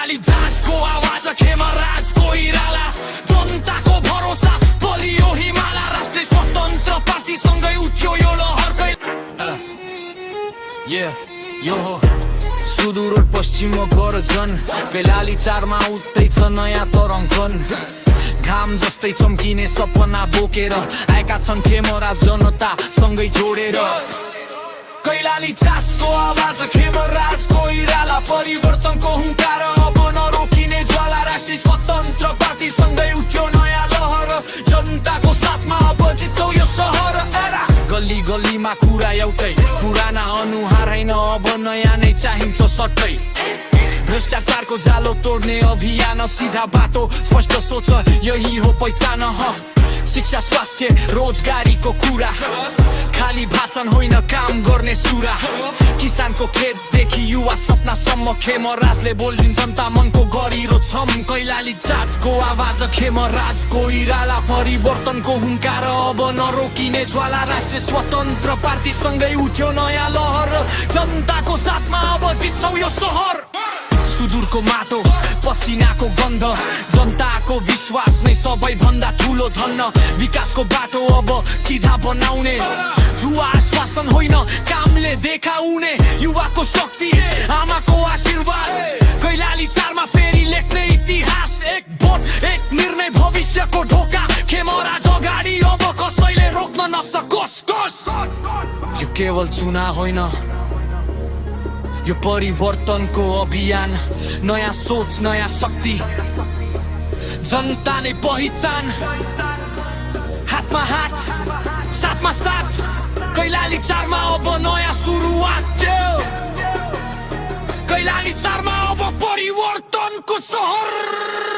कैलाली जाँचको आवाज खेमराज कोइराला जनताको भरोसा बलियो हिमाला राष्ट्रिय स्वतन्त्र पार्टीसँगै उठ्यो यो लहर यो हो सुदूर पश्चिम गर्जन कैलाली 4 मा उठ्दैछ नयाँ तरङ्गन घाम जस्तै चम्किने सपना बोकेर आएका छन् खेमरा जनता सँगै जोडेर कैलाली जाँचको आवाज खेमराज कोइराला परिवर्तनको हुङ्कार अब नरोकिने ज्वाला राष्ट्रिय स्वतन्त्र पार्टीसँगै उठ्यो नयाँ लहर जनताको साथमा अब जित्छौ यो सहर गल्ली गल्लीमा कुरा एउटै पुराना अनुहार हैन अब नयाँ नै चाहिन्छ सट्टै भ्रष्टाचारको जालो तोड्ने अभियान सीधा बाटो स्पष्ट सोच यही हो पहिचान शिक्षा स्वास्थ्य रोजगारीको कुरा खाली भाषण होइन काम गर्ने सुरा किसानको खेतदेखि युवा सपनासम्म खेमराजले बोल्छिन् जनता मनको गरिरो छम कैलाली जाँचको आवाज खेमराज कोइराला परिवर्तनको हुङ्कार अब नरोकिने ज्वाला राष्ट्रिय स्वतन्त्र पार्टीसँगै उठ्यो नयाँ लहर जनताको साथमा अब जित्छौ यो सहर सुदूरको माटो पसिनाको गन्ध जनताको विश्वास नै सबैभन्दा ठुलो धन विकासको बाटो अब सिधा बनाउने जुवा आश्वासन होइन कामले देखाउने युवाको शक्ति आमाको आशीर्वाद कैलाली 4 मा फेरि लेख्ने इतिहास एक भोट एक निर्णय भविष्यको ढोका खेमराज अगाडि अब कसैले रोक्न नसकोस् यो केवल चुनाव होइन यो परिवर्तनको अभियान नयाँ सोच नयाँ शक्ति जनता नै पहिचान हातमा हात साथमा साथ कैलाली 4 मा अब नयाँ सुरुवात कैलाली 4 मा अब परिवर्तनको सहर।